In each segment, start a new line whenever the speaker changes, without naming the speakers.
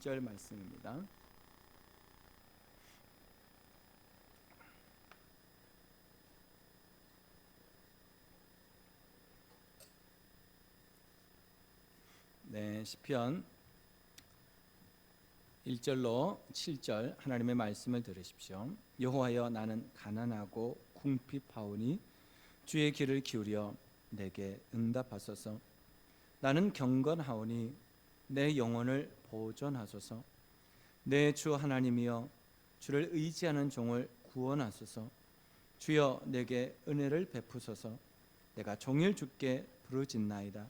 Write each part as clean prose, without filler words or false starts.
1절 말씀입니다. 네, 시편 1절로 7절 하나님의 말씀을 들으십시오. 여호와여, 나는 가난하고 궁핍하오니 주의 귀를 기울여 내게 응답하소서. 나는 경건하오니 내 영혼을 보존하소서. 내 주 하나님이여, 주를 의지하는 종을 구원하소서. 주여, 내게 은혜를 베푸소서. 내가 종일 주께 부르짖나이다.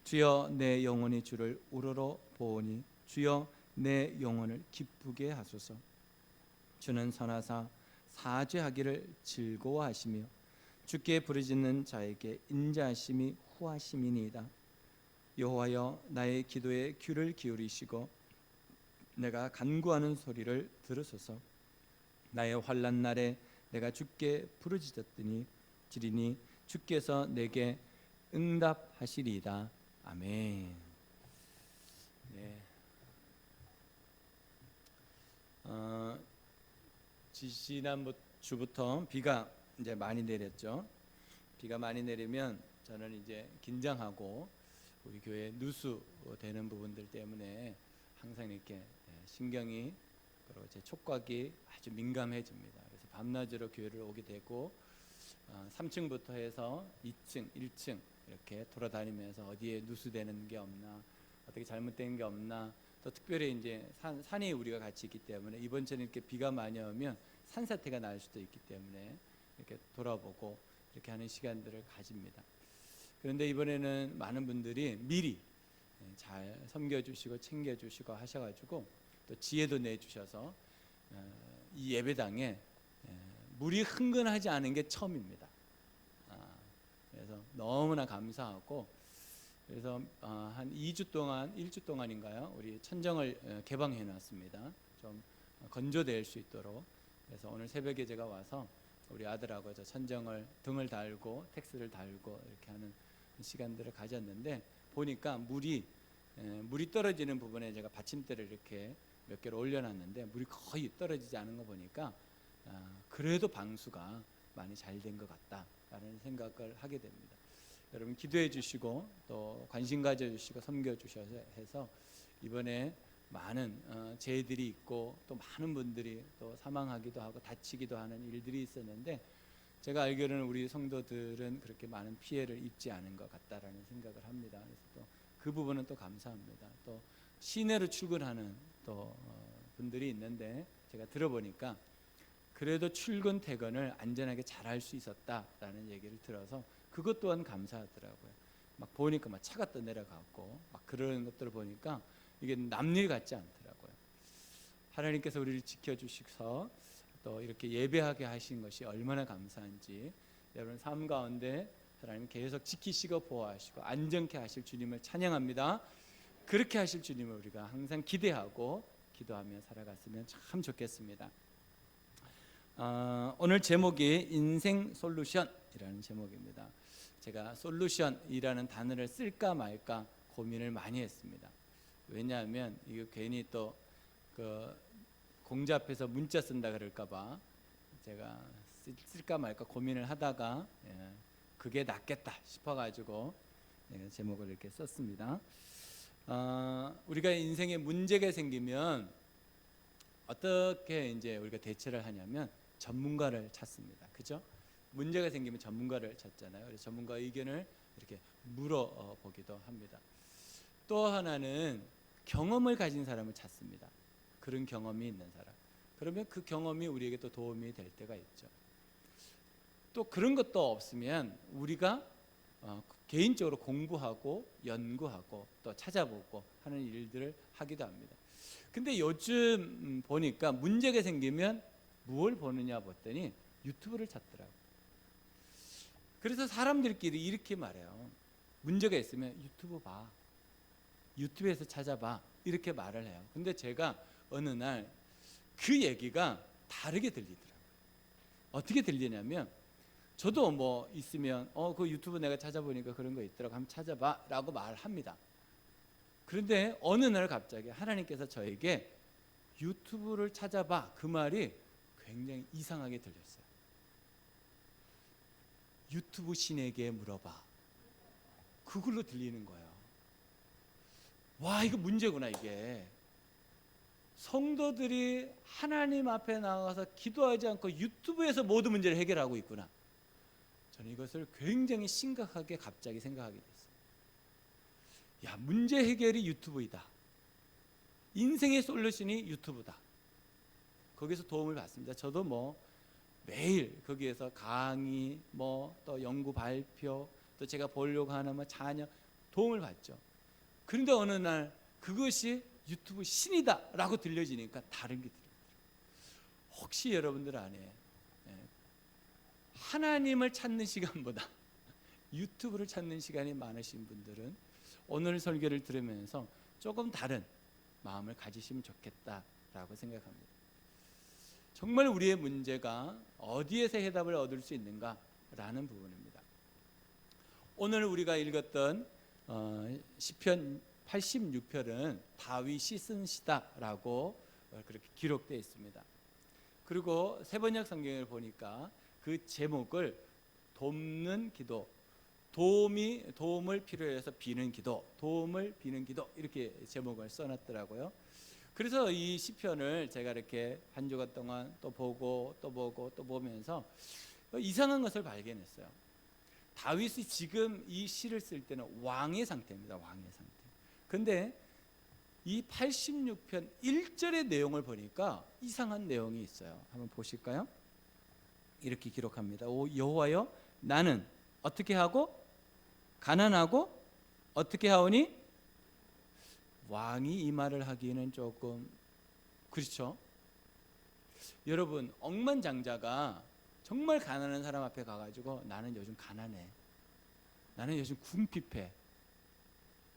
주여, 내 영혼이 주를 우러러 보오니 주여, 내 영혼을 기쁘게 하소서. 주는 선하사 사죄하기를 즐거워하시며 주께 부르짖는 자에게 인자하심이 후하심이니이다. 여호와여, 나의 기도에 귀를 기울이시고 내가 간구하는 소리를 들으소서. 나의 환난 날에 내가 주께 부르짖었더니 지리니 주께서 내게 응답하시리이다. 아멘. 네. 지난 주부터 비가 이제 많이 내렸죠. 비가 많이 내리면 저는 이제 긴장하고 우리 교회 누수되는 부분들 때문에 항상 이렇게 신경이, 그리고 제 촉각이 아주 민감해집니다. 그래서 밤낮으로 교회를 오게 되고 3층부터 해서 2층, 1층 이렇게 돌아다니면서 어디에 누수되는 게 없나, 어떻게 잘못된 게 없나, 또 특별히 이제 산이 우리가 같이 있기 때문에 이번처럼 이렇게 비가 많이 오면 산사태가 날 수도 있기 때문에 이렇게 돌아보고 이렇게 하는 시간들을 가집니다. 그런데 이번에는 많은 분들이 미리 잘 섬겨주시고 챙겨주시고 하셔가지고 또 지혜도 내주셔서 이 예배당에 물이 흥건하지 않은 게 처음입니다. 그래서 너무나 감사하고, 그래서 한 2주 동안, 1주 동안인가요? 우리 천정을 개방해 놨습니다. 좀 건조될 수 있도록. 그래서 오늘 새벽에 제가 와서 우리 아들하고 저 천정을 등을 달고 텍스를 달고 이렇게 하는 시간들을 가졌는데, 보니까 물이 떨어지는 부분에 제가 받침대를 이렇게 몇 개를 올려놨는데 물이 거의 떨어지지 않은 거 보니까 그래도 방수가 많이 잘 된 것 같다라는 생각을 하게 됩니다. 여러분 기도해 주시고 또 관심 가져 주시고 섬겨 주셔서 해서 이번에 많은 재해들이 있고 또 많은 분들이 또 사망하기도 하고 다치기도 하는 일들이 있었는데, 제가 알기로는 우리 성도들은 그렇게 많은 피해를 입지 않은 것 같다라는 생각을 합니다. 그래서 또 그 부분은 또 감사합니다. 또 시내로 출근하는 또 분들이 있는데 제가 들어보니까 그래도 출근 퇴근을 안전하게 잘 할 수 있었다라는 얘기를 들어서 그것 또한 감사하더라고요. 막 보니까 막 차가 또 내려가고 막 그런 것들을 보니까 이게 남일 같지 않더라고요. 하나님께서 우리를 지켜주셔서 또 이렇게 예배하게 하신 것이 얼마나 감사한지, 여러분 삶 가운데 하나님 계속 지키시고 보호하시고 안전케 하실 주님을 찬양합니다. 그렇게 하실 주님을 우리가 항상 기대하고 기도하며 살아갔으면 참 좋겠습니다. 오늘 제목이 인생 솔루션이라는 제목입니다. 제가 솔루션이라는 단어를 쓸까 말까 고민을 많이 했습니다. 왜냐하면 이거 괜히 또 그 공자 앞에서 문자 쓴다 그럴까봐 제가 쓸까 말까 고민을 하다가 그게 낫겠다 싶어가지고 제목을 이렇게 썼습니다. 우리가 인생에 문제가 생기면 어떻게 이제 우리가 대처를 하냐면 전문가를 찾습니다. 그죠? 문제가 생기면 전문가를 찾잖아요. 그래서 전문가 의견을 이렇게 물어보기도 합니다. 또 하나는 경험을 가진 사람을 찾습니다. 그런 경험이 있는 사람. 그러면 그 경험이 우리에게 또 도움이 될 때가 있죠. 또 그런 것도 없으면 우리가 개인적으로 공부하고 연구하고 또 찾아보고 하는 일들을 하기도 합니다. 근데 요즘 보니까 문제가 생기면 무엇을 보느냐 봤더니 유튜브를 찾더라고요. 그래서 사람들끼리 이렇게 말해요. 문제가 있으면 유튜브 봐, 유튜브에서 찾아봐, 이렇게 말을 해요. 근데 제가 어느 날 그 얘기가 다르게 들리더라고요. 어떻게 들리냐면, 저도 뭐 있으면 그 유튜브 내가 찾아보니까 그런 거 있더라고, 한번 찾아봐 라고 말합니다. 그런데 어느 날 갑자기 하나님께서 저에게 유튜브를 찾아봐, 그 말이 굉장히 이상하게 들렸어요. 유튜브 신에게 물어봐. 그걸로 들리는 거예요. 와, 이거 문제구나. 이게 성도들이 하나님 앞에 나가서 기도하지 않고 유튜브에서 모든 문제를 해결하고 있구나. 저는 이것을 굉장히 심각하게 갑자기 생각하게 됐어요. 야, 문제 해결이 유튜브이다. 인생의 솔루션이 유튜브다. 거기서 도움을 받습니다. 저도 뭐 매일 거기에서 강의, 뭐 또 연구 발표, 또 제가 보려고 하는 뭐 자녀 도움을 받죠. 그런데 어느 날 그것이 유튜브 신이다라고 들려지니까 다른 게 들려요. 혹시 여러분들 안에 하나님을 찾는 시간보다 유튜브를 찾는 시간이 많으신 분들은 오늘 설교를 들으면서 조금 다른 마음을 가지시면 좋겠다라고 생각합니다. 정말 우리의 문제가 어디에서 해답을 얻을 수 있는가라는 부분입니다. 오늘 우리가 읽었던 시편 86편은 다윗이 쓴 시다라고 그렇게 기록되어 있습니다. 그리고 세번역 성경을 보니까 그 제목을 돕는 기도, 도움을 필요해서 비는 기도, 도움을 비는 기도, 이렇게 제목을 써놨더라고요. 그래서 이 시편을 제가 이렇게 한 주간 동안 또 보고 또 보면서 이상한 것을 발견했어요. 다윗이 지금 이 시를 쓸 때는 왕의 상태입니다. 왕의 상태. 근데 이 86편 1절의 내용을 보니까 이상한 내용이 있어요. 한번 보실까요? 이렇게 기록합니다. 오 여호와여, 나는 어떻게 하고 가난하고 어떻게 하오니? 왕이 이 말을 하기에는 조금 그렇죠. 여러분, 억만장자가 정말 가난한 사람 앞에 가가지고 나는 요즘 가난해, 나는 요즘 궁핍해.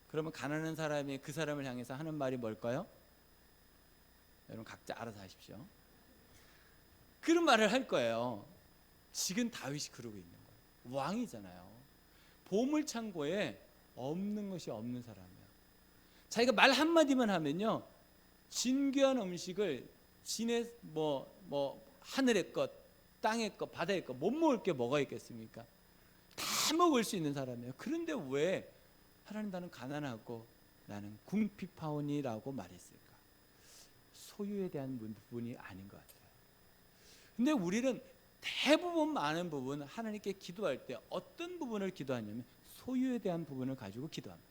그러면 가난한 사람이 그 사람을 향해서 하는 말이 뭘까요? 여러분 각자 알아서 하십시오. 그런 말을 할 거예요. 지금 다윗이 그러고 있는 거예요. 왕이잖아요. 보물창고에 없는 것이 없는 사람이에요. 자기가 말 한마디만 하면요, 진귀한 음식을 진의 하늘의 것, 땅의 것, 바다의 것 못 먹을 게 뭐가 있겠습니까? 다 먹을 수 있는 사람이에요. 그런데 왜 하나님 나는 가난하고 나는 궁핍하오니라고 말했을까? 소유에 대한 부분이 아닌 것 같아요. 근데 우리는 대부분 많은 부분 하나님께 기도할 때 어떤 부분을 기도하냐면 소유에 대한 부분을 가지고 기도합니다.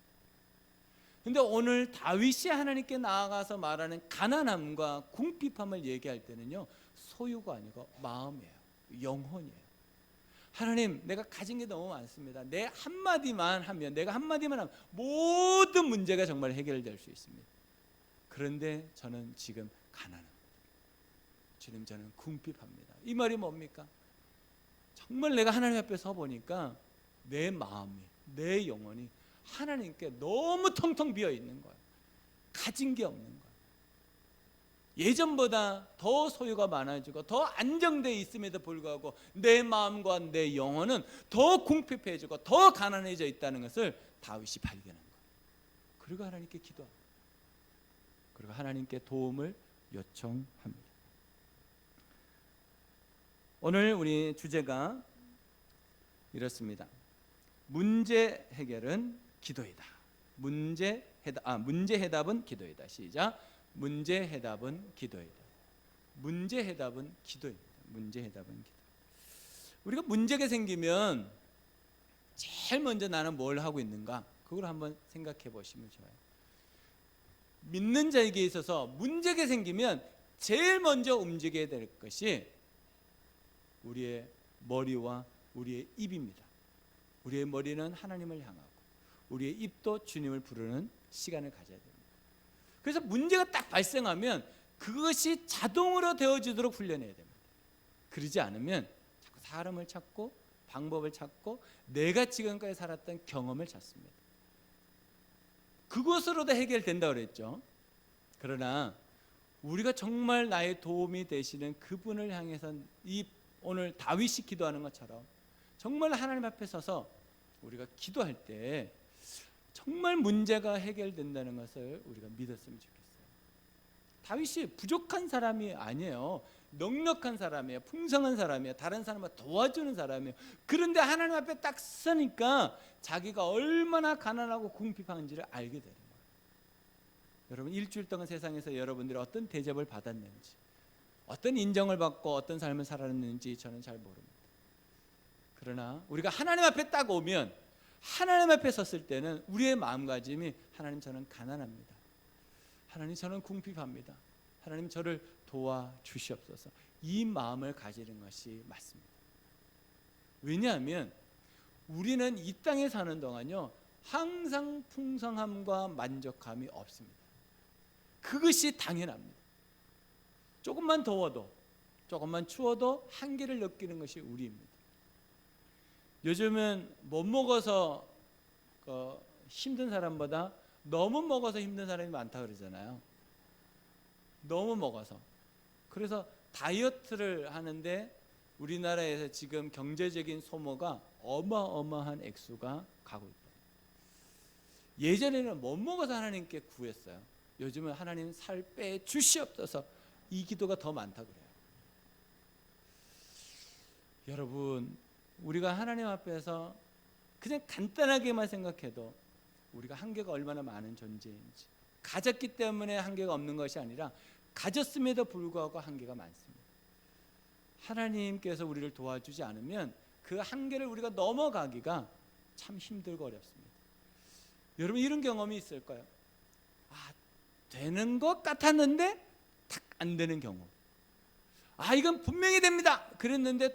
근데 오늘 다윗이 하나님께 나아가서 말하는 가난함과 궁핍함을 얘기할 때는요, 소유가 아니고 마음이에요. 영혼이에요. 하나님, 내가 가진 게 너무 많습니다. 내가 한마디만 하면 모든 문제가 정말 해결될 수 있습니다. 그런데 저는 지금 가난합니다. 주님, 저는 궁핍합니다. 이 말이 뭡니까? 정말 내가 하나님 앞에 서 보니까 내 마음이, 내 영혼이 하나님께 너무 텅텅 비어 있는 거예요. 가진 게 없는 거예요. 예전보다 더 소유가 많아지고 더 안정되어 있음에도 불구하고 내 마음과 내 영혼은 더 궁핍해지고 더 가난해져 있다는 것을 다윗이 발견한 거예요. 그리고 하나님께 기도합니다. 그리고 하나님께 도움을 요청합니다. 오늘 우리 주제가 이렇습니다. 문제 해결은 기도이다. 문제 해답은 기도이다. 시작. 문제 해답은 기도이다. 문제 해답은 기도입니다. 문제 해답은 기도. 우리가 문제가 생기면 제일 먼저 나는 뭘 하고 있는가? 그걸 한번 생각해 보시면 좋아요. 믿는 자에게 있어서 문제가 생기면 제일 먼저 움직여야 될 것이 우리의 머리와 우리의 입입니다. 우리의 머리는 하나님을 향하고 우리의 입도 주님을 부르는 시간을 가져야 됩니다. 그래서 문제가 딱 발생하면 그것이 자동으로 되어지도록 훈련해야 됩니다. 그러지 않으면 자꾸 사람을 찾고 방법을 찾고 내가 지금까지 살았던 경험을 찾습니다. 그것으로도 해결된다고 그랬죠. 그러나 우리가 정말 나의 도움이 되시는 그분을 향해서 이 오늘 다윗이 기도하는 것처럼 정말 하나님 앞에 서서 우리가 기도할 때 정말 문제가 해결된다는 것을 우리가 믿었으면 좋겠어요. 다윗이 부족한 사람이 아니에요. 넉넉한 사람이에요. 풍성한 사람이에요. 다른 사람을 도와주는 사람이에요. 그런데 하나님 앞에 딱 서니까 자기가 얼마나 가난하고 궁핍한지를 알게 되는 거예요. 여러분, 일주일 동안 세상에서 여러분들이 어떤 대접을 받았는지, 어떤 인정을 받고 어떤 삶을 살았는지 저는 잘 모릅니다. 그러나 우리가 하나님 앞에 딱 오면, 하나님 앞에 섰을 때는 우리의 마음가짐이, 하나님 저는 가난합니다. 하나님 저는 궁핍합니다. 하나님 저를 도와주시옵소서. 이 마음을 가지는 것이 맞습니다. 왜냐하면 우리는 이 땅에 사는 동안요, 항상 풍성함과 만족함이 없습니다. 그것이 당연합니다. 조금만 더워도, 조금만 추워도 한계를 느끼는 것이 우리입니다. 요즘은 못 먹어서 힘든 사람보다 너무 먹어서 힘든 사람이 많다 그러잖아요. 너무 먹어서. 그래서 다이어트를 하는데 우리나라에서 지금 경제적인 소모가 어마어마한 액수가 가고 있다. 예전에는 못 먹어서 하나님께 구했어요. 요즘은 하나님 살 빼 주시옵소서, 이 기도가 더 많다 그래요. 여러분, 우리가 하나님 앞에서 그냥 간단하게만 생각해도 우리가 한계가 얼마나 많은 존재인지, 가졌기 때문에 한계가 없는 것이 아니라 가졌음에도 불구하고 한계가 많습니다. 하나님께서 우리를 도와주지 않으면 그 한계를 우리가 넘어가기가 참 힘들고 어렵습니다. 여러분, 이런 경험이 있을까요? 되는 것 같았는데 탁 안 되는 경우. 이건 분명히 됩니다 그랬는데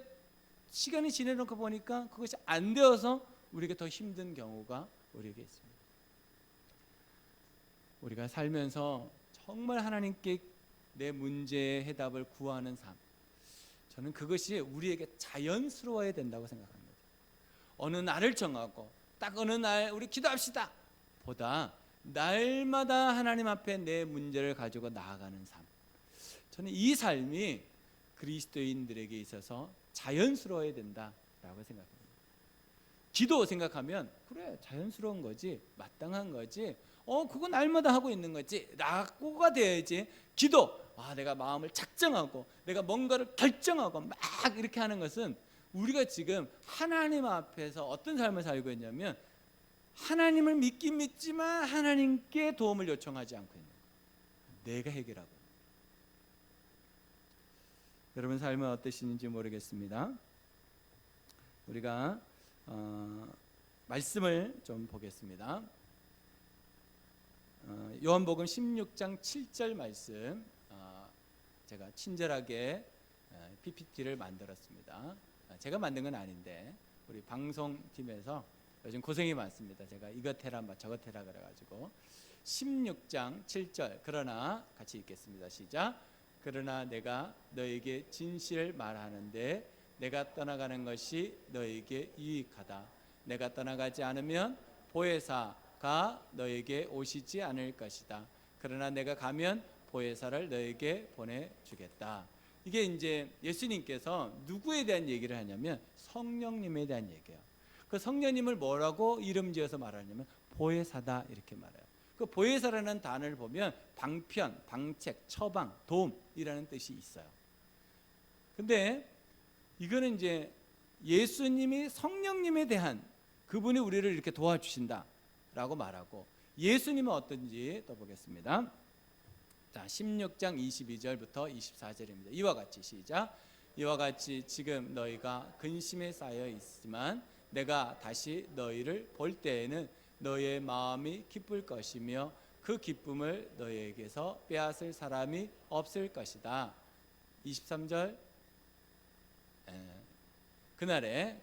시간이 지내놓고 보니까 그것이 안 되어서 우리에게 더 힘든 경우가 우리에게 있습니다. 우리가 살면서 정말 하나님께 내 문제의 해답을 구하는 삶, 저는 그것이 우리에게 자연스러워야 된다고 생각합니다. 어느 날을 정하고 딱 어느 날 우리 기도합시다 보다 날마다 하나님 앞에 내 문제를 가지고 나아가는 삶, 저는 이 삶이 그리스도인들에게 있어서 자연스러워야 된다라고 생각합니다. 기도 생각하면 그래, 자연스러운 거지, 마땅한 거지, 그거 날마다 하고 있는 거지 라고가 돼야지. 기도, 내가 마음을 작정하고 내가 뭔가를 결정하고 막 이렇게 하는 것은, 우리가 지금 하나님 앞에서 어떤 삶을 살고 있냐면 하나님을 믿긴 믿지만 하나님께 도움을 요청하지 않고 있는 거예요. 내가 해결하고. 여러분 삶은 어떠신지 모르겠습니다. 우리가 말씀을 좀 보겠습니다. 요한복음 16장 7절 말씀, 제가 친절하게 PPT를 만들었습니다. 제가 만든 건 아닌데 우리 방송팀에서 요즘 고생이 많습니다. 제가 이것 해라 저것 해라 그래가지고 16장 7절, 그러나 같이 읽겠습니다. 시작. 그러나 내가 너에게 진실을 말하는데 내가 떠나가는 것이 너에게 유익하다. 내가 떠나가지 않으면 보혜사가 너에게 오시지 않을 것이다. 그러나 내가 가면 보혜사를 너에게 보내주겠다. 이게 이제 예수님께서 누구에 대한 얘기를 하냐면 성령님에 대한 얘기예요. 그 성령님을 뭐라고 이름 지어서 말하냐면 보혜사다 이렇게 말해요. 그 보혜사라는 단어를 보면 방편, 방책, 처방, 도움이라는 뜻이 있어요. 근데 이거는 이제 예수님이 성령님에 대한, 그분이 우리를 이렇게 도와주신다라고 말하고, 예수님은 어떤지 또 보겠습니다. 자, 16장 22절부터 24절입니다. 이와 같이 시작. 이와 같이 지금 너희가 근심에 쌓여 있지만 내가 다시 너희를 볼 때에는 너희의 마음이 기쁠 것이며 그 기쁨을 너희에게서 빼앗을 사람이 없을 것이다. 23절.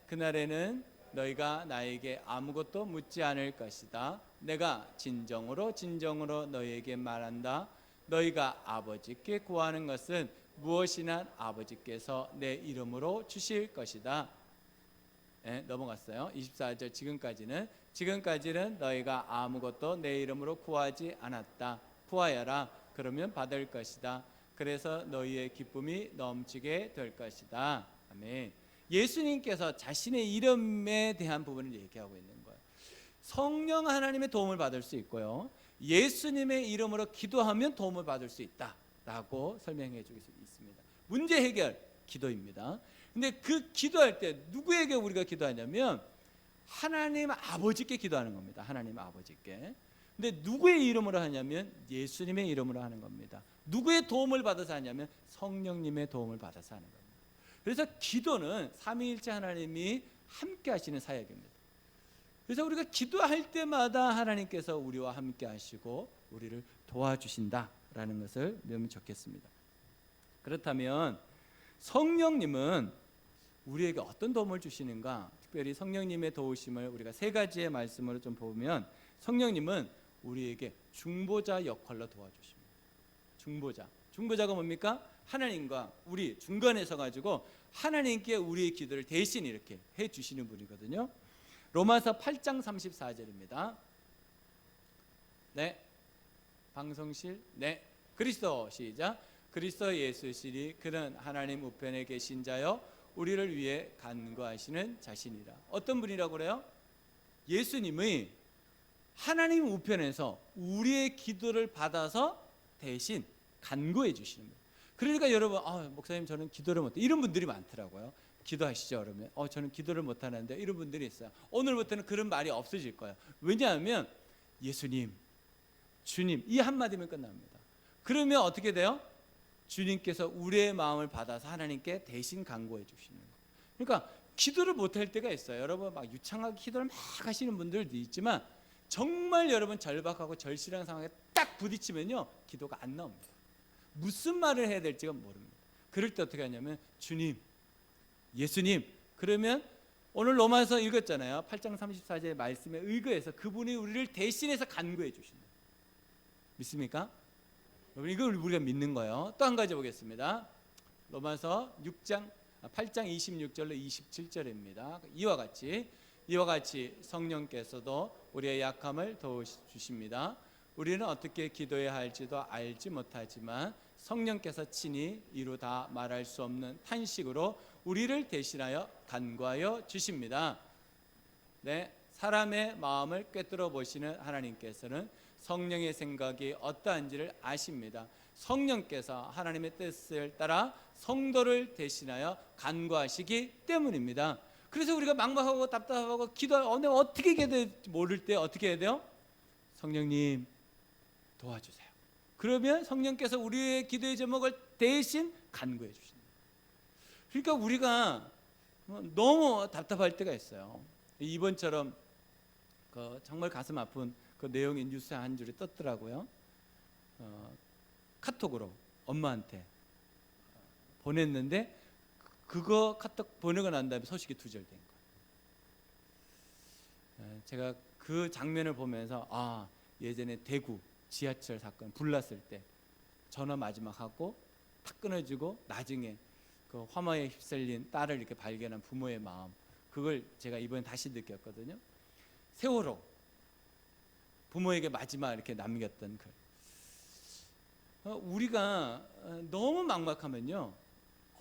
그날에는 너희가 나에게 아무것도 묻지 않을 것이다. 내가 진정으로 너희에게 말한다. 너희가 아버지께 구하는 것은 무엇이나 아버지께서 내 이름으로 주실 것이다. 넘어갔어요. 24절. 지금까지는 너희가 아무것도 내 이름으로 구하지 않았다. 구하여라. 그러면 받을 것이다. 그래서 너희의 기쁨이 넘치게 될 것이다. 아멘. 예수님께서 자신의 이름에 대한 부분을 얘기하고 있는 거예요. 성령 하나님의 도움을 받을 수 있고요, 예수님의 이름으로 기도하면 도움을 받을 수 있다라고 설명해 주고 있습니다. 문제 해결 기도입니다. 근데 그 기도할 때 누구에게 우리가 기도하냐면 하나님 아버지께 기도하는 겁니다. 하나님 아버지께. 근데 누구의 이름으로 하냐면 예수님의 이름으로 하는 겁니다. 누구의 도움을 받아서 하냐면 성령님의 도움을 받아서 하는 겁니다. 그래서 기도는 삼위일체 하나님이 함께 하시는 사역입니다. 그래서 우리가 기도할 때마다 하나님께서 우리와 함께 하시고 우리를 도와주신다라는 것을 배우면 좋겠습니다. 그렇다면 성령님은 우리에게 어떤 도움을 주시는가? 특별히 성령님의 도우심을 우리가 세 가지의 말씀으로 좀 보면 성령님은 우리에게 중보자 역할로 도와주십니다. 중보자가 뭡니까? 하나님과 우리 중간에 서가지고 하나님께 우리의 기도를 대신 이렇게 해주시는 분이거든요. 로마서 8장 34절입니다. 네, 방송실. 네, 그리스도 시작. 그리스도 예수시니 그는 하나님 우편에 계신 자여 우리를 위해 간구하시는 자신이라. 어떤 분이라고 그래요? 예수님의 하나님 우편에서 우리의 기도를 받아서 대신 간구해 주시는 거예요. 그러니까 여러분, 목사님 저는 기도를 못해, 이런 분들이 많더라고요. 기도하시죠 그러면 저는 기도를 못하는데, 이런 분들이 있어요. 오늘부터는 그런 말이 없어질 거예요. 왜냐하면 예수님, 주님 이 한마디면 끝납니다. 그러면 어떻게 돼요? 주님께서 우리의 마음을 받아서 하나님께 대신 간구해 주시는 거예요. 그러니까 기도를 못할 때가 있어요. 여러분 막 유창하게 기도를 막 하시는 분들도 있지만 정말 여러분 절박하고 절실한 상황에 딱 부딪히면요 기도가 안 나옵니다. 무슨 말을 해야 될지가 모릅니다. 그럴 때 어떻게 하냐면 주님, 예수님, 그러면 오늘 로마서 읽었잖아요. 8장 34절의 말씀에 의거해서 그분이 우리를 대신해서 간구해 주신다. 믿습니까? 여러분 이걸 우리가 믿는 거예요. 또 한 가지 보겠습니다. 로마서 8장 26절로 27절입니다. 이와 같이 성령께서도 우리의 약함을 도와주십니다. 우리는 어떻게 기도해야 할지도 알지 못하지만 성령께서 친히 이루 다 말할 수 없는 탄식으로 우리를 대신하여 간구하여 주십니다. 네, 사람의 마음을 꿰뚫어 보시는 하나님께서는 성령의 생각이 어떠한지를 아십니다. 성령께서 하나님의 뜻을 따라 성도를 대신하여 간구하시기 때문입니다. 그래서 우리가 막막하고 답답하고 기도하는데 어떻게 해야 될지 모를 때 어떻게 해야 돼요? 성령님 도와주세요. 그러면 성령께서 우리의 기도의 제목을 대신 간구해 주십니다. 그러니까 우리가 너무 답답할 때가 있어요. 이번처럼 정말 가슴 아픈 그 내용의 뉴스 한 줄이 떴더라고요. 카톡으로 엄마한테 보냈는데 그거 카톡 보내고 난 다음에 소식이 두절된 거예요. 제가 그 장면을 보면서 예전에 대구 지하철 사건 불났을 때 전화 마지막 하고 탁 끊어지고 나중에 그 화마에 휩쓸린 딸을 이렇게 발견한 부모의 마음, 그걸 제가 이번에 다시 느꼈거든요. 세월호 부모에게 마지막 이렇게 남겼던 우리가 너무 막막하면요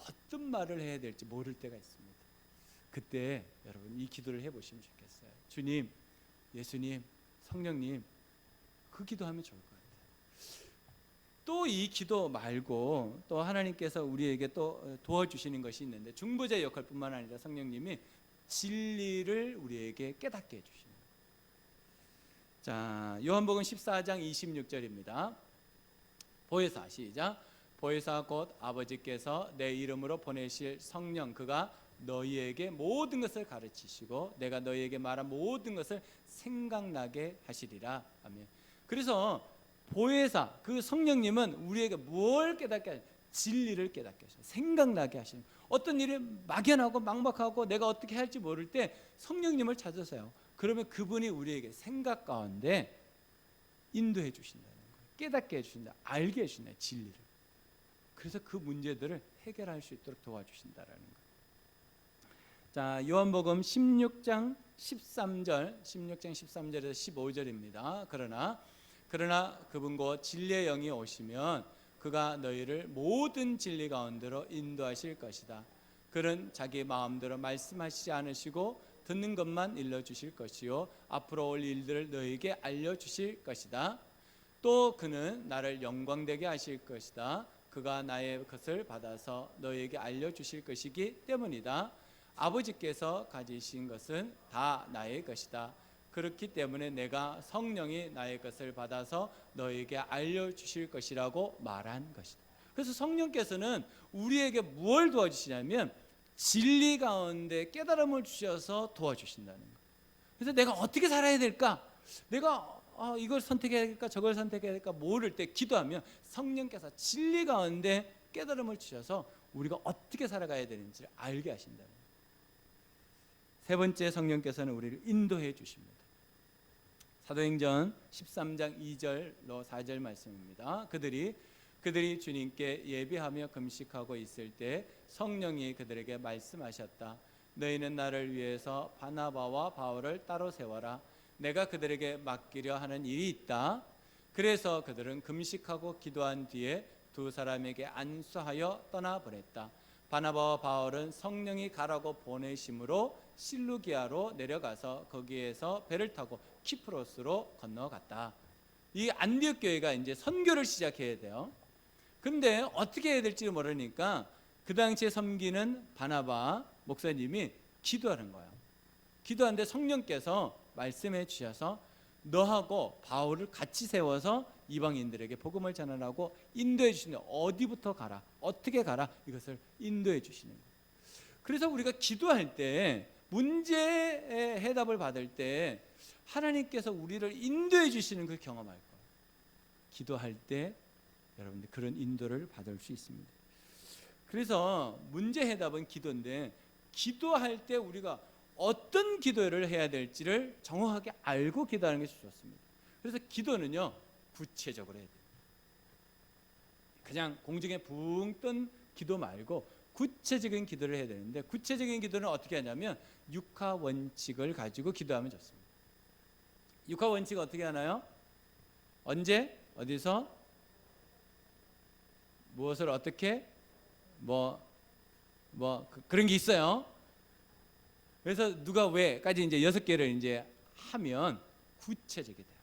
어떤 말을 해야 될지 모를 때가 있습니다. 그때 여러분 이 기도를 해보시면 좋겠어요. 주님, 예수님, 성령님, 그 기도하면 좋을 것 같아요. 또 이 기도 말고 또 하나님께서 우리에게 또 도와주시는 것이 있는데, 중보자의 역할뿐만 아니라 성령님이 진리를 우리에게 깨닫게 해주십니다. 자, 요한복음 14장 26절입니다. 보혜사 시작. 보혜사 곧 아버지께서 내 이름으로 보내실 성령, 그가 너희에게 모든 것을 가르치시고 내가 너희에게 말한 모든 것을 생각나게 하시리라. 아멘. 그래서 보혜사, 그 성령님은 우리에게 뭘 깨닫게 하시죠? 진리를 깨닫게 하시죠. 생각나게 하시는. 어떤 일이 막연하고 막막하고 내가 어떻게 할지 모를 때 성령님을 찾으세요. 그러면 그분이 우리에게 생각 가운데 인도해 주신다는 거예요. 깨닫게 해주신다, 알게 해주신다, 진리를. 그래서 그 문제들을 해결할 수 있도록 도와주신다라는 거예요. 자, 요한복음 16장 13절에서 15절입니다. 그러나 그분 곧 진리의 영이 오시면 그가 너희를 모든 진리 가운데로 인도하실 것이다. 그는 자기 마음대로 말씀하시지 않으시고 듣는 것만 일러주실 것이요 앞으로 올 일들을 너에게 알려주실 것이다. 또 그는 나를 영광되게 하실 것이다. 그가 나의 것을 받아서 너에게 알려주실 것이기 때문이다. 아버지께서 가지신 것은 다 나의 것이다. 그렇기 때문에 내가 성령이 나의 것을 받아서 너에게 알려주실 것이라고 말한 것이다. 그래서 성령께서는 우리에게 무엇을 도와주시냐면 진리 가운데 깨달음을 주셔서 도와주신다는 거예요. 그래서 내가 어떻게 살아야 될까? 내가 이걸 선택해야 될까? 저걸 선택해야 될까? 모를 때 기도하면 성령께서 진리 가운데 깨달음을 주셔서 우리가 어떻게 살아가야 되는지 알게 하신다는 거예요. 세 번째, 성령께서는 우리를 인도해 주십니다. 사도행전 13장 2절로 4절 말씀입니다. 그들이 주님께 예비하며 금식하고 있을 때 성령이 그들에게 말씀하셨다. 너희는 나를 위해서 바나바와 바울을 따로 세워라. 내가 그들에게 맡기려 하는 일이 있다. 그래서 그들은 금식하고 기도한 뒤에 두 사람에게 안수하여 떠나보냈다. 바나바와 바울은 성령이 가라고 보내심으로 실루기아로 내려가서 거기에서 배를 타고 키프로스로 건너갔다. 이 안디옥 교회가 이제 선교를 시작해야 돼요. 근데 어떻게 해야 될지 모르니까 그 당시에 섬기는 바나바 목사님이 기도하는 거예요. 기도하는데 성령께서 말씀해 주셔서 너하고 바울을 같이 세워서 이방인들에게 복음을 전하라고 인도해 주시는, 어디부터 가라, 어떻게 가라, 이것을 인도해 주시는 거예요. 그래서 우리가 기도할 때, 문제의 해답을 받을 때 하나님께서 우리를 인도해 주시는 걸 경험할 거예요. 기도할 때 여러분들 그런 인도를 받을 수 있습니다. 그래서 문제 해답은 기도인데, 기도할 때 우리가 어떤 기도를 해야 될지를 정확하게 알고 기도하는 것이 좋습니다. 그래서 기도는요, 구체적으로 해야 돼요. 그냥 공중에 붕 뜬 기도 말고 구체적인 기도를 해야 되는데, 구체적인 기도는 어떻게 하냐면 육하 원칙을 가지고 기도하면 좋습니다. 육하 원칙 어떻게 하나요? 언제, 어디서, 무엇을 어떻게, 그런 게 있어요. 그래서 누가 왜까지 이제 6개를 이제 하면 구체적이 돼요.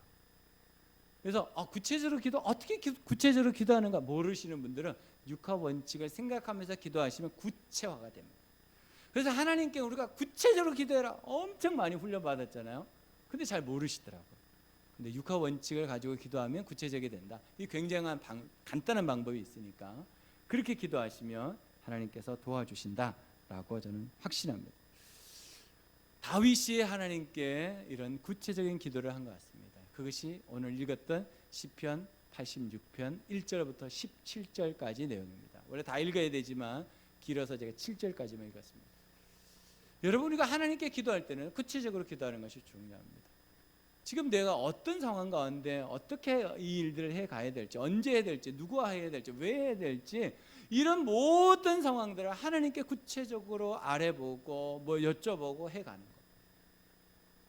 그래서 구체적으로 기도, 어떻게 구체적으로 기도하는가 모르시는 분들은 육하 원칙을 생각하면서 기도하시면 구체화가 됩니다. 그래서 하나님께 우리가 구체적으로 기도해라 엄청 많이 훈련받았잖아요. 근데 잘 모르시더라고요. 근데 육하 원칙을 가지고 기도하면 구체적이 된다. 이 굉장한 간단한 방법이 있으니까 그렇게 기도하시면 하나님께서 도와주신다라고 저는 확신합니다. 다윗이 하나님께 이런 구체적인 기도를 한 것 같습니다. 그것이 오늘 읽었던 시편 86편 1절부터 17절까지 내용입니다. 원래 다 읽어야 되지만 길어서 제가 7절까지만 읽었습니다. 여러분, 우리가 하나님께 기도할 때는 구체적으로 기도하는 것이 중요합니다. 지금 내가 어떤 상황 가운데 어떻게 이 일들을 해가야 될지, 언제 해야 될지, 누구와 해야 될지, 왜 해야 될지, 이런 모든 상황들을 하나님께 구체적으로 알아보고 여쭤보고 해가는 것.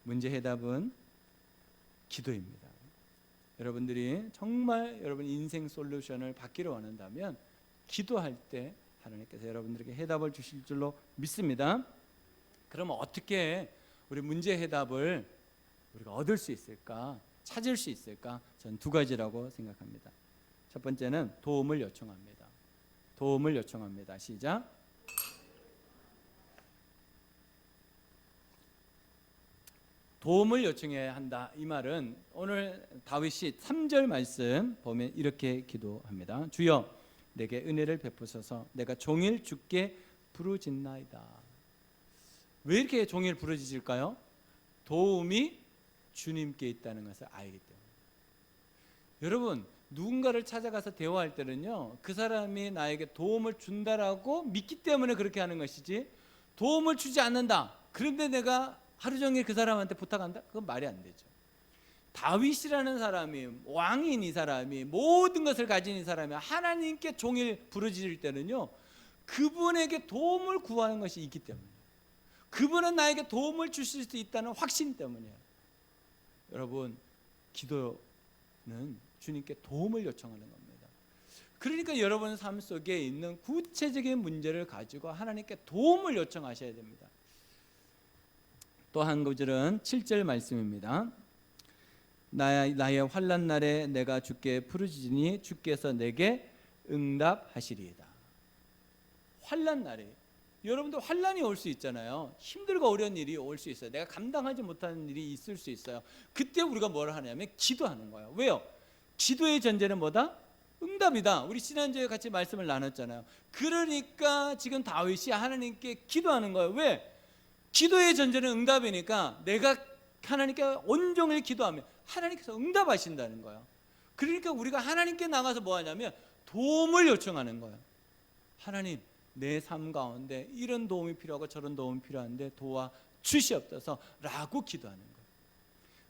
문제 해답은 기도입니다. 여러분들이 정말 여러분 인생 솔루션을 받기를 원한다면 기도할 때 하나님께서 여러분들에게 해답을 주실 줄로 믿습니다. 그러면 어떻게 우리 문제 해답을 우리가 얻을 수 있을까, 찾을 수 있을까? 전 두 가지라고 생각합니다. 첫 번째는 도움을 요청합니다. 도움을 요청합니다. 시작. 도움을 요청해야 한다. 이 말은 오늘 다윗이 3절 말씀 보면 이렇게 기도합니다. 주여 내게 은혜를 베푸소서. 내가 종일 주께 부르짖나이다. 왜 이렇게 종일 부르짖을까요? 도움이 주님께 있다는 것을 알기 때문에. 여러분, 누군가를 찾아가서 대화할 때는요, 그 사람이 나에게 도움을 준다라고 믿기 때문에 그렇게 하는 것이지, 도움을 주지 않는다, 그런데 내가 하루 종일 그 사람한테 부탁한다? 그건 말이 안 되죠. 다윗이라는 사람이, 왕인 이 사람이, 모든 것을 가진 이 사람이 하나님께 종일 부르짖을 때는요, 그분에게 도움을 구하는 것이 있기 때문에, 그분은 나에게 도움을 주실 수 있다는 확신 때문이에요. 여러분, 기도는 주님께 도움을 요청하는 겁니다. 그러니까 여러분 삶 속에 있는 구체적인 문제를 가지고 하나님께 도움을 요청하셔야 됩니다. 또 한 구절은 7절 말씀입니다. 나의 환난 날에 내가 주께 부르짖으니 주께서 내게 응답하시리이다. 환난 날에 여러분들 환난이 올 수 있잖아요. 힘들고 어려운 일이 올 수 있어요. 내가 감당하지 못하는 일이 있을 수 있어요. 그때 우리가 뭘 하냐면 기도하는 거예요. 왜요? 기도의 전제는 뭐다? 응답이다. 우리 지난주에 같이 말씀을 나눴잖아요. 그러니까 지금 다윗이 하나님께 기도하는 거예요. 왜? 기도의 전제는 응답이니까 내가 하나님께 온종일 기도하면 하나님께서 응답하신다는 거예요. 그러니까 우리가 하나님께 나가서 뭐 하냐면 도움을 요청하는 거예요. 하나님, 내 삶 가운데 이런 도움이 필요하고 저런 도움이 필요한데 도와주시옵소서 라고 기도하는 거예요.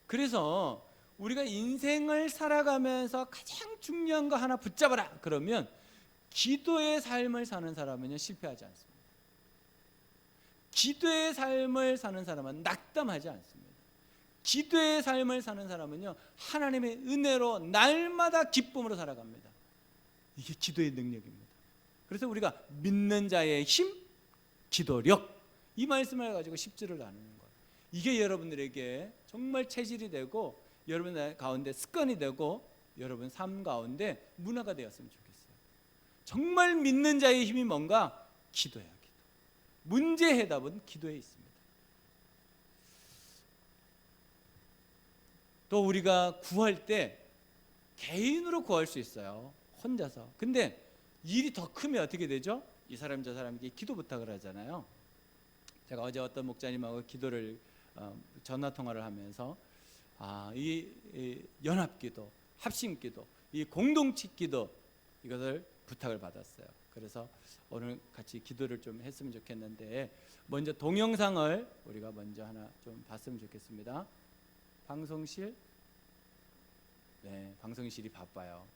그래서 우리가 인생을 살아가면서 가장 중요한 거 하나 붙잡아라 그러면 기도의 삶을 사는 사람은요 실패하지 않습니다. 기도의 삶을 사는 사람은 낙담하지 않습니다. 기도의 삶을 사는 사람은요 하나님의 은혜로 날마다 기쁨으로 살아갑니다. 이게 기도의 능력입니다. 그래서 우리가 믿는 자의 힘, 기도력 이 말씀을 가지고 10절을 나누는 거예요. 이게 여러분들에게 정말 체질이 되고 여러분 가운데 습관이 되고 여러분 삶 가운데 문화가 되었으면 좋겠어요. 정말 믿는 자의 힘이 뭔가? 기도야, 기도. 문제 해답은 기도에 있습니다. 또 우리가 구할 때 개인으로 구할 수 있어요. 혼자서. 근데 일이 더 크면 어떻게 되죠? 이 사람 저 사람에게 기도 부탁을 하잖아요. 제가 어제 어떤 목사님하고 기도를 전화 통화를 하면서 이 연합기도, 합심기도, 이 공동체기도 이것을 부탁을 받았어요. 그래서 오늘 같이 기도를 좀 했으면 좋겠는데 먼저 동영상을 우리가 먼저 하나 좀 봤으면 좋겠습니다. 방송실, 네, 방송실이 바빠요.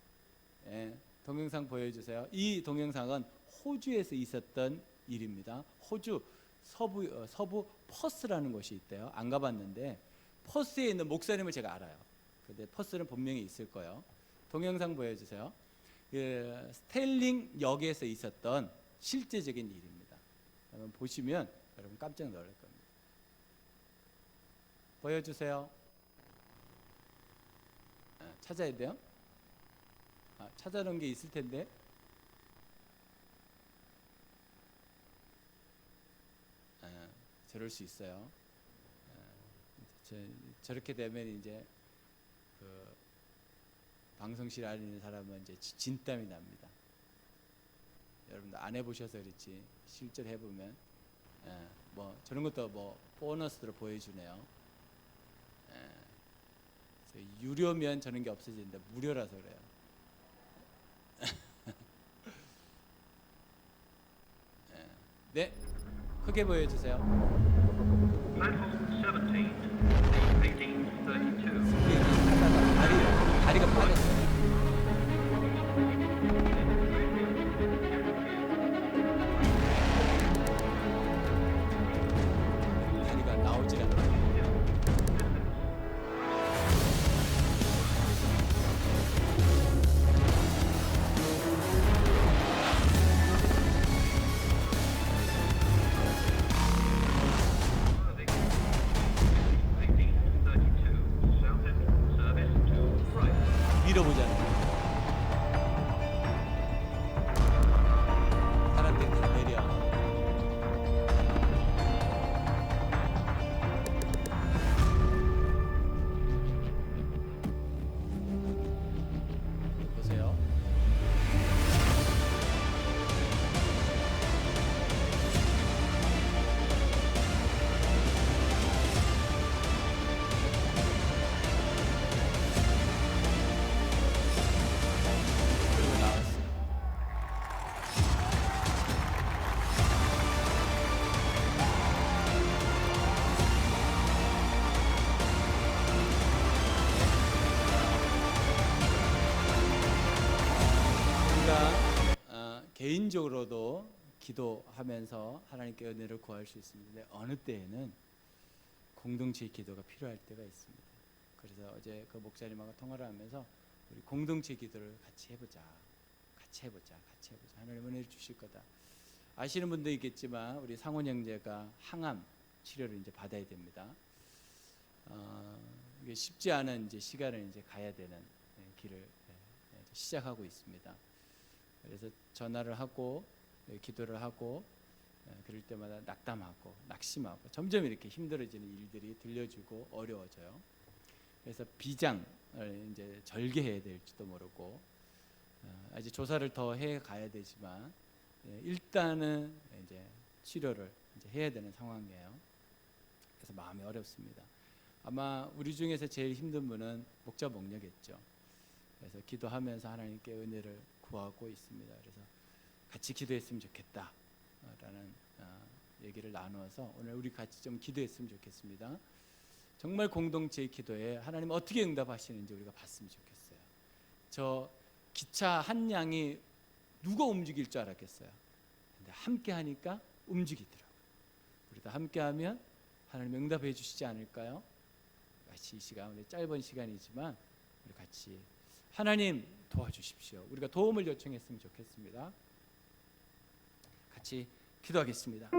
네, 동영상 보여주세요. 이 동영상은 호주에서 있었던 일입니다. 호주 서부 퍼스라는 곳이 있대요. 안 가봤는데 퍼스에 있는 목사님을 제가 알아요. 근데 퍼스는 분명히 있을 거예요. 동영상 보여주세요. 스텔링 역에서 있었던 실제적인 일입니다. 여러분 보시면 여러분 깜짝 놀랄 겁니다. 보여주세요. 찾아야 돼요? 찾아놓은 게 있을 텐데. 저럴 수 있어요. 저렇게 되면 이제 그 방송실 안에 있는 사람은 이제 진땀이 납니다. 여러분들 안 해보셔서 그렇지 실제로 해보면 뭐 저런 것도 뭐 보너스로 보여주네요. 유료면 저런 게 없어지는데 무료라서 그래요. 네, 크게 보여주세요. 다리가 빠졌어요. 다리가 나오질 않아요. 밀어보자는 거예요. 사람들이 다 내려. 보세요. 그리고 나왔어요. 우리가 개인적으로도 기도하면서 하나님께 은혜를 구할 수 있습니다. 어느 때에는 공동체의 기도가 필요할 때가 있습니다. 그래서 어제 그 목사님하고 통화를 하면서 우리 공동체 기도를 같이 해보자. 하나님 은혜를 주실 거다. 아시는 분도 있겠지만 우리 상원 형제가 항암 치료를 이제 받아야 됩니다. 이게 쉽지 않은 이제 시간을 이제 가야 되는 길을 시작하고 있습니다. 그래서 전화를 하고 기도를 하고 그럴 때마다 낙담하고 낙심하고 점점 이렇게 힘들어지는 일들이 들려주고 어려워져요. 그래서 비장을 이제 절개해야 될지도 모르고 아직 조사를 더 해 가야 되지만 일단은 이제 치료를 이제 해야 되는 상황이에요. 그래서 마음이 어렵습니다. 아마 우리 중에서 제일 힘든 분은 목자 목녀겠죠. 그래서 기도하면서 하나님께 은혜를 구하고 있습니다. 그래서 같이 기도했으면 좋겠다라는 얘기를 나누어서 오늘 우리 같이 좀 기도했으면 좋겠습니다. 정말 공동체의 기도에 하나님 어떻게 응답하시는지 우리가 봤으면 좋겠어요. 저 기차 한 양이 누가 움직일 줄 알았겠어요. 근데 함께 하니까 움직이더라고요. 우리도 함께 하면 하나님 응답해 주시지 않을까요? 같이 이 시간, 우리 짧은 시간이지만 우리 같이 하나님 도와주십시오. 우리가 도움을 요청했으면 좋겠습니다. 같이 기도하겠습니다.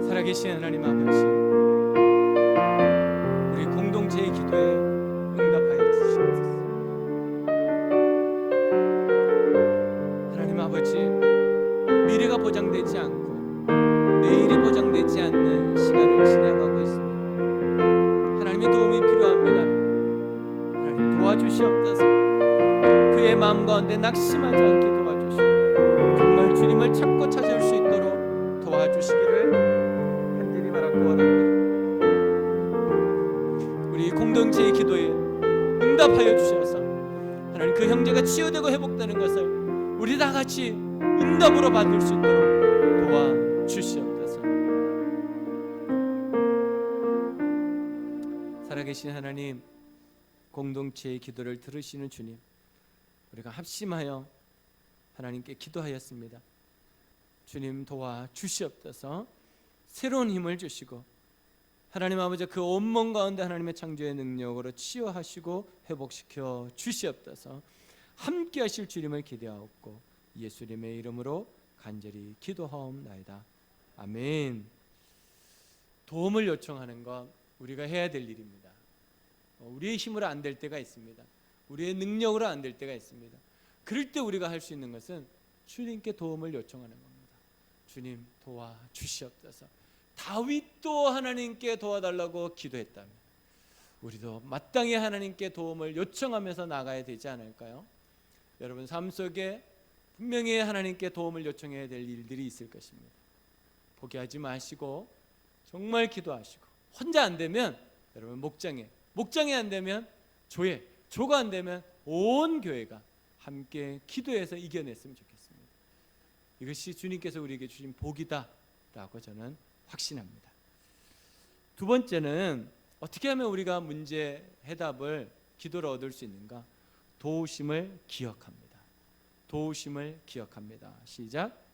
살아계신 하나님 아버지, 우리 공동체의 기도에 응답하여 주시옵소서. 하나님 아버지, 미래가 보장되지 않고 내일이 보장되지 않는 시간을 지나가고 있습니다. 하나님의 도움이 필요합니다. 하나님 도와주시옵소서. 그의 마음 가운데 낙심하지 않게 도와주시고 정말 주님을 찾고 찾을 수 있도록 도와주시기를 간절히 바라고 원합니다. 우리 공동체의 기도에 응답하여 주셔서 하나님 그 형제가 치유되고 회복되는 것을 우리 다 같이 응답으로 받을 수 있도록 도와주시옵소서. 살아계신 하나님, 공동체의 기도를 들으시는 주님, 우리가 합심하여 하나님께 기도하였습니다. 주님 도와주시옵소서. 새로운 힘을 주시고 하나님 아버지 그 온몸 가운데 하나님의 창조의 능력으로 치유하시고 회복시켜 주시옵소서. 함께 하실 주님을 기대하옵고 예수님의 이름으로 간절히 기도하옵나이다. 아멘. 도움을 요청하는 것 우리가 해야 될 일입니다. 우리의 힘으로 안 될 때가 있습니다. 우리의 능력으로 안 될 때가 있습니다. 그럴 때 우리가 할 수 있는 것은 주님께 도움을 요청하는 겁니다. 주님 도와주시옵소서. 다윗도 하나님께 도와달라고 기도했다면 우리도 마땅히 하나님께 도움을 요청하면서 나가야 되지 않을까요? 여러분 삶 속에 분명히 하나님께 도움을 요청해야 될 일들이 있을 것입니다. 포기하지 마시고 정말 기도하시고 혼자 안 되면 여러분 목장에 안 되면 조에, 조가 안 되면 온 교회가 함께 기도해서 이겨냈으면 좋겠습니다. 이것이 주님께서 우리에게 주신 복이다라고 저는 확신합니다. 두 번째는 어떻게 하면 우리가 문제 해답을 기도로 얻을 수 있는가? 도우심을 기억합니다. 도우심을 기억합니다. 시작.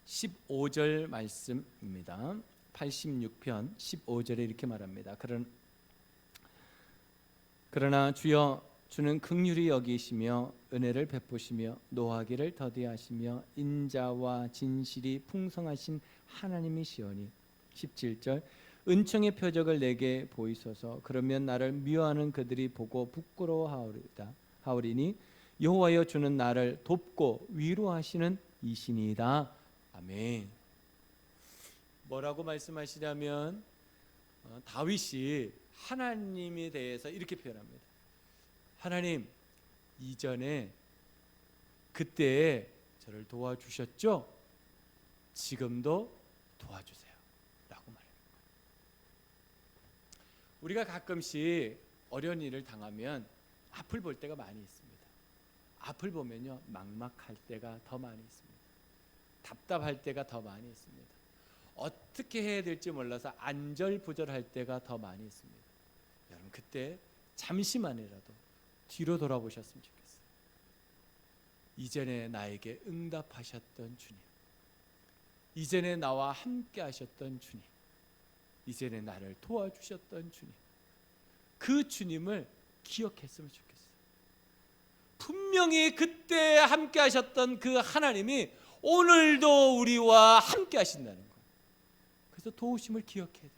15절 말씀입니다. 86편 15절에 이렇게 말합니다. 그러나 주여 주는 긍휼히 여기시며 은혜를 베푸시며 노하기를 더디하시며 인자와 진실이 풍성하신 하나님이시오니 17절 은총의 표적을 내게 보이소서. 그러면 나를 미워하는 그들이 보고 부끄러워하오리니 여호와여 주는 나를 돕고 위로하시는 이신이다. 아멘. 뭐라고 말씀하시냐면 다윗이 하나님에 대해서 이렇게 표현합니다. 하나님, 이전에 그때 저를 도와주셨죠? 지금도 도와주세요 라고 말합니다. 우리가 가끔씩 어려운 일을 당하면 앞을 볼 때가 많이 있습니다. 앞을 보면요 막막할 때가 더 많이 있습니다. 답답할 때가 더 많이 있습니다. 어떻게 해야 될지 몰라서 안절부절할 때가 더 많이 있습니다. 여러분 그때 잠시만이라도 뒤로 돌아보셨으면 좋겠어요. 이전에 나에게 응답하셨던 주님, 이전에 나와 함께 하셨던 주님, 이전에 나를 도와주셨던 주님, 그 주님을 기억했으면 좋겠어요. 분명히 그때 함께 하셨던 그 하나님이 오늘도 우리와 함께 하신다는 것. 그래서 도우심을 기억해야 됩니다.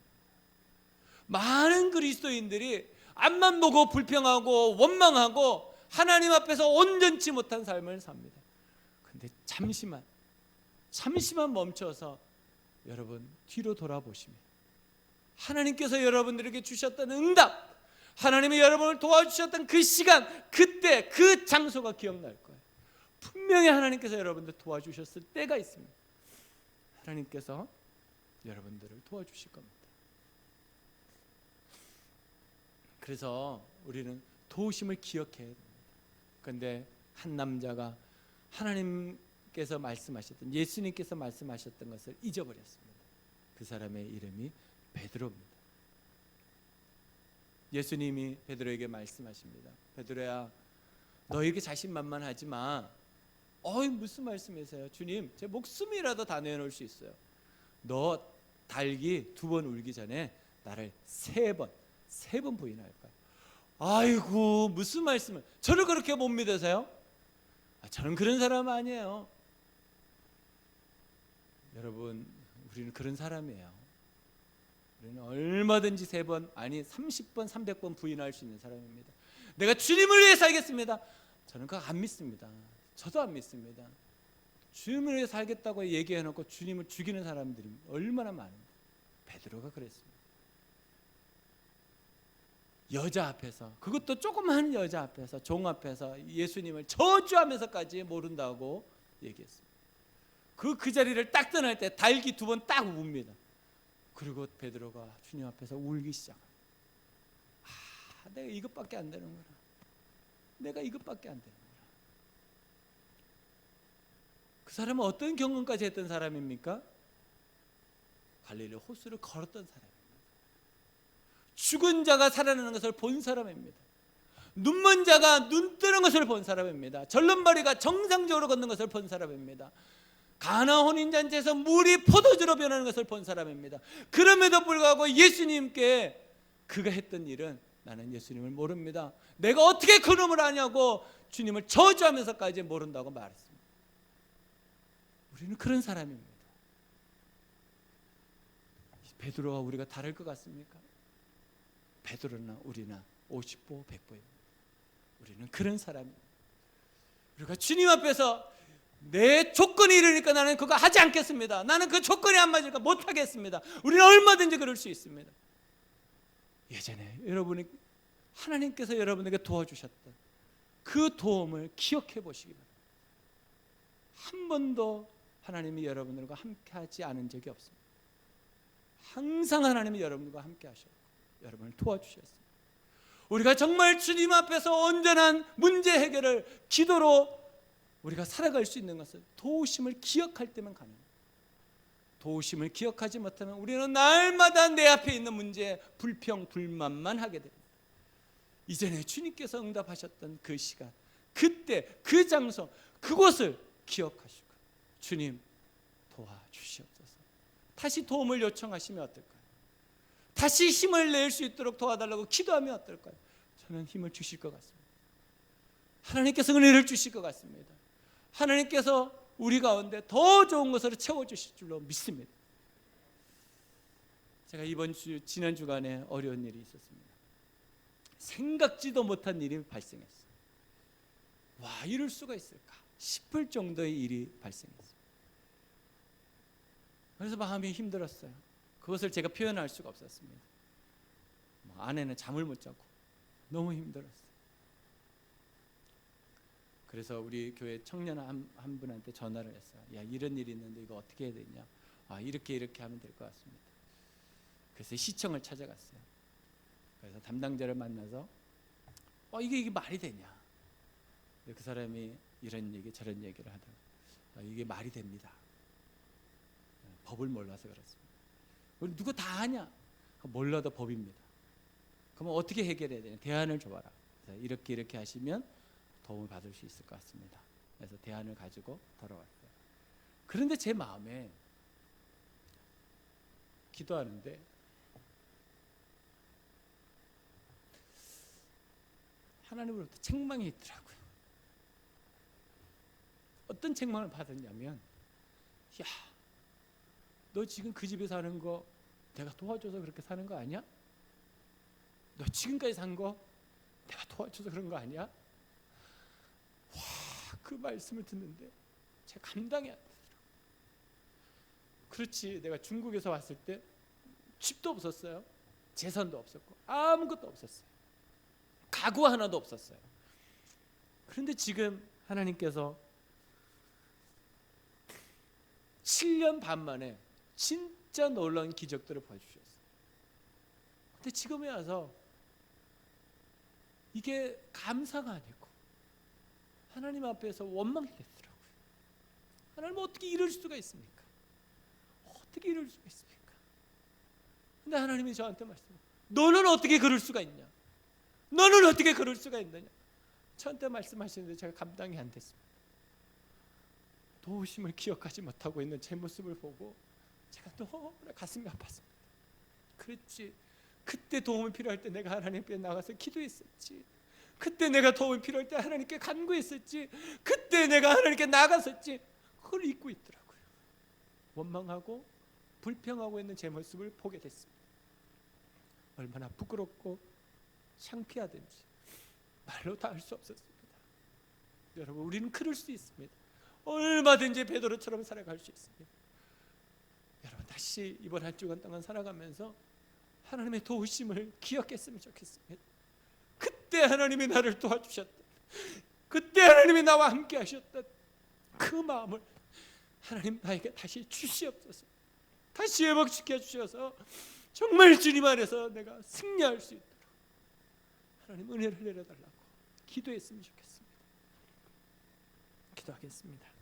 많은 그리스도인들이 앞만 보고 불평하고 원망하고 하나님 앞에서 온전치 못한 삶을 삽니다. 근데 잠시만 멈춰서 여러분 뒤로 돌아보시면 하나님께서 여러분들에게 주셨던 응답, 하나님이 여러분을 도와주셨던 그 시간, 그때 그 장소가 기억날 거예요. 분명히 하나님께서 여러분들 도와주셨을 때가 있습니다. 하나님께서 여러분들을 도와주실 겁니다. 그래서 우리는 도우심을 기억해야 됩니다. 그런데 한 남자가 하나님께서 말씀하셨던, 예수님께서 말씀하셨던 것을 잊어버렸습니다. 그 사람의 이름이 베드로입니다. 예수님이 베드로에게 말씀하십니다. 베드로야, 너 이렇게 자신만만하지 마. 무슨 말씀이세요? 주님, 제 목숨이라도 다 내놓을 수 있어요. 너 닭이 2번 울기 전에 나를 3번 부인할 거야. 아이고, 무슨 말씀을. 저를 그렇게 못 믿으세요? 저는 그런 사람 아니에요. 여러분, 우리는 그런 사람이에요. 우리는 얼마든지 3번, 아니 30번, 300번 부인할 수 있는 사람입니다. 내가 주님을 위해 살겠습니다. 저는 그거 안 믿습니다. 저도 안 믿습니다. 주님을 위해 살겠다고 얘기해놓고 주님을 죽이는 사람들이 얼마나 많은데. 베드로가 그랬습니다. 여자 앞에서, 그것도 조그마한 여자 앞에서, 종 앞에서 예수님을 저주하면서까지 모른다고 얘기했습니다. 그 자리를 딱 떠날 때 닭이 2번 딱 웁니다. 그리고 베드로가 주님 앞에서 울기 시작합니다. 내가 이것밖에 안 되는구나. 내가 이것밖에 안 되는구나. 그 사람은 어떤 경험까지 했던 사람입니까? 갈릴리 호수를 걸었던 사람입니다. 죽은 자가 살아나는 것을 본 사람입니다. 눈먼 자가 눈 뜨는 것을 본 사람입니다. 절름발이가 정상적으로 걷는 것을 본 사람입니다. 가나 혼인잔치에서 물이 포도주로 변하는 것을 본 사람입니다. 그럼에도 불구하고 예수님께 그가 했던 일은, 나는 예수님을 모릅니다. 내가 어떻게 그 놈을 아냐고 주님을 저주하면서까지 모른다고 말했습니다. 우리는 그런 사람입니다. 베드로와 우리가 다를 것 같습니까? 베드로나 우리나 50보 100보입니다. 우리는 그런 사람입니다. 우리가 주님 앞에서 내 조건이 이르니까 나는 그거 하지 않겠습니다. 나는 그 조건이 안 맞으니까 못하겠습니다. 우리는 얼마든지 그럴 수 있습니다. 예전에 여러분이 하나님께서 여러분에게 도와주셨던 그 도움을 기억해 보시기 바랍니다. 한 번도 하나님이 여러분들과 함께하지 않은 적이 없습니다. 항상 하나님이 여러분과 함께 하셨고 여러분을 도와주셨습니다. 우리가 정말 주님 앞에서 온전한 문제 해결을 기도로 우리가 살아갈 수 있는 것은 도우심을 기억할 때만 가능합니다. 도우심을 기억하지 못하면 우리는 날마다 내 앞에 있는 문제에 불평, 불만만 하게 됩니다. 이전에 주님께서 응답하셨던 그 시간, 그때, 그 장소, 그곳을 기억하시고 주님 도와주시옵소서. 다시 도움을 요청하시면 어떨까요? 다시 힘을 낼 수 있도록 도와달라고 기도하면 어떨까요? 저는 힘을 주실 것 같습니다. 하나님께서 은혜를 주실 것 같습니다. 하나님께서 우리 가운데 더 좋은 것으로 채워주실 줄로 믿습니다. 제가 지난 주간에 어려운 일이 있었습니다. 생각지도 못한 일이 발생했어요. 와, 이럴 수가 있을까 싶을 정도의 일이 발생했어요. 그래서 마음이 힘들었어요. 그것을 제가 표현할 수가 없었습니다. 아내는 잠을 못 자고 너무 힘들었어요. 그래서 우리 교회 청년 한 분한테 전화를 했어요. 야, 이런 일이 있는데 이거 어떻게 해야 되냐? 이렇게 하면 될 것 같습니다. 그래서 시청을 찾아갔어요. 그래서 담당자를 만나서 이게 말이 되냐? 그 사람이 이런 얘기 저런 얘기를 하다가 이게 말이 됩니다. 법을 몰라서 그렇습니다. 우리 누구 다 아냐? 몰라도 법입니다. 그러면 어떻게 해결해야 되냐? 대안을 줘봐라. 이렇게 하시면 도움을 받을 수 있을 것 같습니다. 그래서 대안을 가지고 돌아왔어요. 그런데 제 마음에 기도하는데 하나님으로부터 책망이 있더라고요. 어떤 책망을 받았냐면 야, 너 지금 그 집에 사는 거 내가 도와줘서 그렇게 사는 거 아니야? 너 지금까지 산 거 내가 도와줘서 그런 거 아니야? 와, 그 말씀을 듣는데 제가 감당이 안 되더라고요. 그렇지, 내가 중국에서 왔을 때 집도 없었어요. 재산도 없었고 아무것도 없었어요. 가구 하나도 없었어요. 그런데 지금 하나님께서 7년 반 만에 진짜 놀라운 기적들을 보여주셨어요. 근데 지금에 와서 이게 감사가 아니고 하나님 앞에서 원망이 됐더라고요. 하나님 어떻게 이럴 수가 있습니까? 어떻게 이럴 수가 있습니까? 근데 하나님이 저한테 말씀하세요. 너는 어떻게 그럴 수가 있냐? 너는 어떻게 그럴 수가 있느냐? 저한테 말씀하시는데 제가 감당이 안 됐습니다. 도우심을 기억하지 못하고 있는 제 모습을 보고 제가 너무나 가슴이 아팠습니다. 그렇지, 그때 도움이 필요할 때 내가 하나님 앞에 나가서 기도했었지. 그때 내가 도움이 필요할 때 하나님께 간구했었지. 그때 내가 하나님께 나갔었지. 그걸 잊고 있더라고요. 원망하고 불평하고 있는 제 모습을 보게 됐습니다. 얼마나 부끄럽고 창피하든지 말로 다 할 수 없었습니다. 여러분, 우리는 그럴 수 있습니다. 얼마든지 베드로처럼 살아갈 수 있습니다. 여러분, 다시 이번 한 주간 동안 살아가면서 하나님의 도우심을 기억했으면 좋겠습니다. 그때 하나님이 나를 도와주셨다, 그때 하나님이 나와 함께 하셨다, 그 마음을 하나님 나에게 다시 주시옵소서. 다시 회복시켜 주셔서 정말 주님 안에서 내가 승리할 수 있도록 하나님 은혜를 내려달라고 기도했으면 좋겠습니다. 기도하겠습니다.